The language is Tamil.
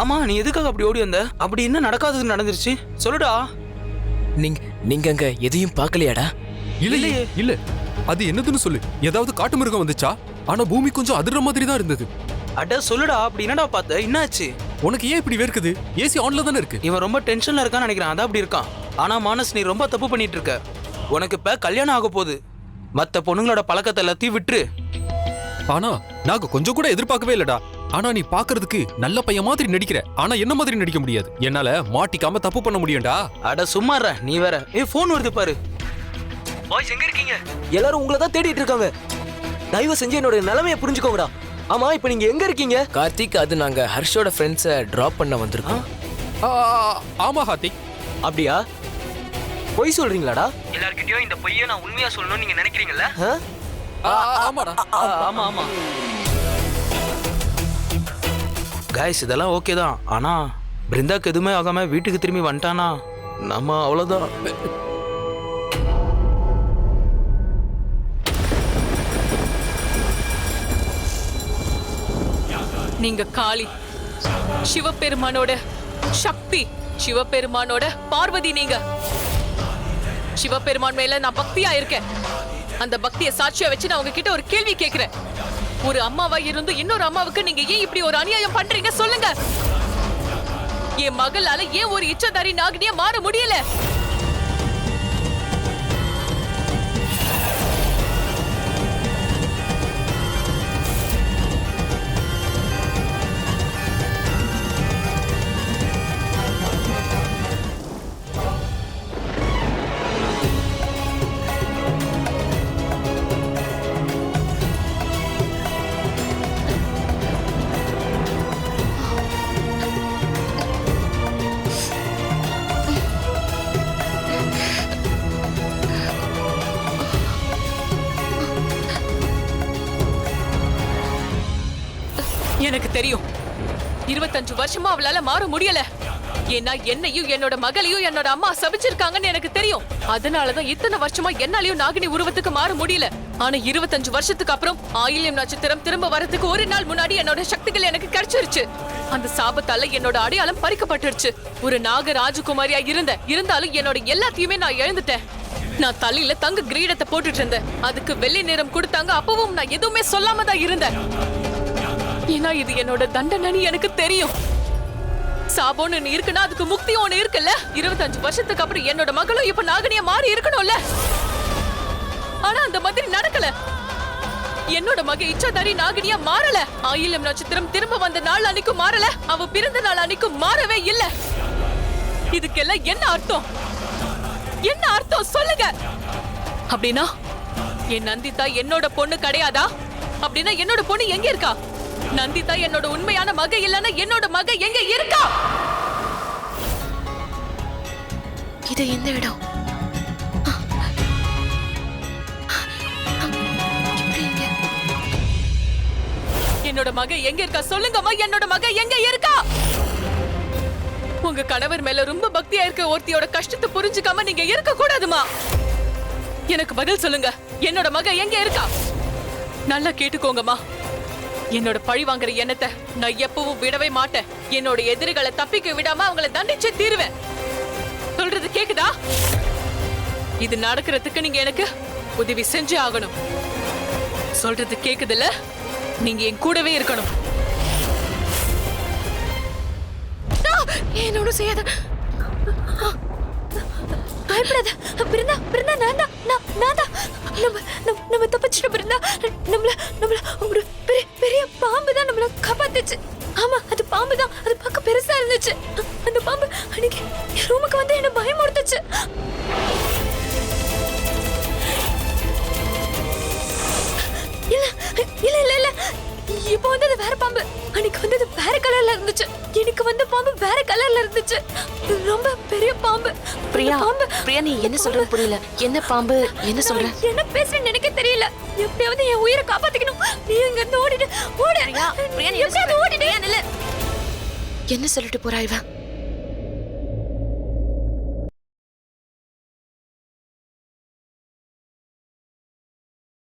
ஆமா, நீ எதுக்காக அப்படி ஓடி வந்த? அப்படி என்ன நடக்காதது நடந்துருச்சு சொல்லுடா. நீங்க அங்க எதையும் பார்க்கலையாடா? இல்லையே. இல்ல, அது என்னதுன்னு சொல்லு. ஏதாவது காட்டு மிருகம் வந்துச்சா? ஆனா பூமி கொஞ்சம் அதிர்ற மாதிரி தான் இருந்தது. அட சொல்லுடா, அப்படி என்னடா பார்த்த? என்னாச்சு? உனக்கு ஏன் இப்படி வேர்க்குது? ஏசி ஆன்ல தானே இருக்கு. இவன் ரொம்ப டென்ஷன்ல இருக்கான்னு நினைக்கிறான், அதான் அப்படி இருக்கான். ஆனா மானஸ், நீ ரொம்ப தப்பு பண்ணிட்டு இருக்க. உனக்கு இப்ப கல்யாணம் ஆக போகுது. மத்த பொண்ணுங்களோட பழக்கத்தை எல்லாத்தையும் விட்டுரு. ஆனா நாங்க கொஞ்சம் கூட எதிர்பார்க்கவே இல்லடா. ஆனா நீ பாக்குறதுக்கு நல்ல பையன் மாதிரி நடிக்கிற. ஆனா என்ன மாதிரி நடிக்க முடியாது. என்னால மாட்டிக்காம தப்பு பண்ண முடியும்டா. அட சும்மாற, நீ வேற. போன் வருது பாரு. பாய்ஸ் எங்க இருக்கீங்க? எல்லாரும் உங்களை தான் தேடிட்டு இருக்காங்க. தயவு செஞ்சு என்னோட நிலைமையை புரிஞ்சுக்கோங்கடா. ஆமா, இப்போ நீங்க எங்க இருக்கீங்க? கார்த்திக், அது நாங்க ஹர்ஷோட ஃப்ரெண்ட்ஸை டிராப் பண்ண வந்திருக்கோம். ஆமா ஹார்த்திக். அப்படியா? பொய் சொல்றீங்களாடா? எல்லார்கிட்டயும் இந்த பொய்யை நான் உண்மையா சொல்லணும்னு நீங்க நினைக்கிறீங்கல்ல? ஆமாடா. ஆமா ஆமா. கைஸ், இதெல்லாம் ஓகே தான். ஆனா பிருந்தாக்கு எதுவுமே ஆகாம வீட்டுக்கு திரும்பி வந்துட்டானா நம்ம அவ்வளவுதான். நீங்க காளி, சிவபெருமானோட சக்தி, சிவபெருமானோட பார்வதி. நீங்க சிவபெருமான் மேல நான் பக்தியா இருக்கேன். அந்த பக்தியை சாட்சியா வச்சு நான் உங்ககிட்ட ஒரு கேள்வி கேட்கிறேன். ஒரு அம்மாவா இருந்து இன்னொரு அம்மாவுக்கு நீங்க ஏன் இப்படி ஒரு அநியாயம் பண்றீங்க சொல்லுங்க. என் மகளால ஏன் ஒரு இச்சதாரி நாகினியா மாற முடியல? எனக்கு தெரியும், 25 வருஷமா அவளால மாற முடியல. ஏன்னா என்னையும் என்னோட மகளையும் என்னோட அம்மா சபிச்சிருக்காங்கன்னு எனக்கு தெரியும். அதனாலதான் இத்தனை வருஷமா என்னாலையும் நாகினி உருவத்துக்கு மாற முடியல. ஆனா 25 வருஷத்துக்கு அப்புறம் ஆயில்யம் நட்சத்திரம் திரும்ப வரதுக்கு ஒரு நாள் முன்னாடி என்னோட சக்திகள் எனக்கு கிடைச்சிருச்சு. அந்த சாபத்தால என்னோட அடையாளம் பறிக்கப்பட்டுருச்சு. ஒரு நாக ராஜகுமாரியா இருந்தாலும் என்னோட எல்லாத்தையுமே நான் இழந்துட்டேன். நான் தலையில தங்க கிரீடத்தை போட்டுட்டு இருந்தேன். அதுக்கு வெள்ளை நிறம் கொடுத்தாங்க. அப்பவும் நான் எதுவுமே சொல்லாம தான் இருந்தேன். ஏன்னா இது என்னோட தண்டனை எனக்கு தெரியும். சாபம்னு இருக்குன்னா அதுக்கு முக்தி ஒண்ணு இருக்குல்ல. 25 வருஷத்துக்கு அப்புறம் என்னோட மகளும் இப்ப நாகனியா மாறி இருக்கணும்ல. ஆனா அந்த மாதிரி நடக்கல. என்னோட மக இச்சாதாரி நாகனியா மாறல. ஆயில்யம் நட்சத்திரம் திரும்ப வந்த நாள் அன்னைக்கும் மாறல. அவ பிறந்த நாள் அன்னைக்கும் மாறவே இல்ல. இதுக்கெல்லாம் என்ன அர்த்தம்? என்ன அர்த்தம் சொல்லுங்க. அப்படின்னா என் நந்திதா என்னோட பொண்ணு கிடையாதா? அப்படின்னா என்னோட பொண்ணு எங்க இருக்கா? நந்திதா என்னோட உண்மையான மக இல்லன்னா என்னோட மக எங்க இருக்கா? இது எந்த இடம்? என்னோட மக எங்க இருக்கா சொல்லுங்கம்மா. என்னோட மக எங்க இருக்கா? உங்க கணவர் மேல ரொம்ப பக்தியா இருக்க ஒருத்தியோட கஷ்டத்தை புரிஞ்சுக்காம நீங்க இருக்க கூடாதுமா. எனக்கு பதில் சொல்லுங்க. என்னோட மக எங்க இருக்கா? நல்லா கேட்டுக்கோங்கம்மா. என்னோட பழி வாங்குற எண்ணத்தை நான் எப்பவும் விடவே மாட்டேன். என்னோட எதிரிகளை தப்பிக்க விடாம அவங்களை தண்டிச்சே தீருவேன். சொல்றது கேக்குதா? இது நடக்கிறதுக்கு நீங்க எனக்கு உதவி செஞ்சே ஆகணும். சொல்றது கேக்குதுல்ல? நீங்க என் கூடவே இருக்கணும். என்னோட செய்யாத. பயப்படாத பிருந்தா. பிருந்தா நான் தான். நம்ம தப்பிச்சிட்ட பிருந்தா. நம்மள ஒரு பெரிய பாம்பு தான் நம்மள காப்பாத்துச்சு. ஆமா, அது பாம்பு தான். அது பார்க்க பெருசா இருந்துச்சு. அந்த பாம்பு அன்னைக்கு ரூமுக்கு வந்து என்ன பயமுறுத்துச்சு. இல்ல இப்போ வந்தது வேற பாம்பு. அன்னைக்கு வந்தது வேற கலர்ல இருந்துச்சு. எனக்கு வந்த பாம்பு வேற கலர்ல இருந்துச்சு. ரொம்ப பெரிய பாம்பு. பிரியா, நீ என்ன சொல்றது புரியல. என்ன பாம்பு? என்ன சொல்ற? என்ன பேசுறேன்னு எனக்கு தெரியல. எப்படியாவது என் உயிரை காப்பாத்திக்கணும். நீ இங்க இருந்து ஓடிடு. பிரியா, நீ ஓடிடு. என்ன சொல்லிட்டு போறா இவன்?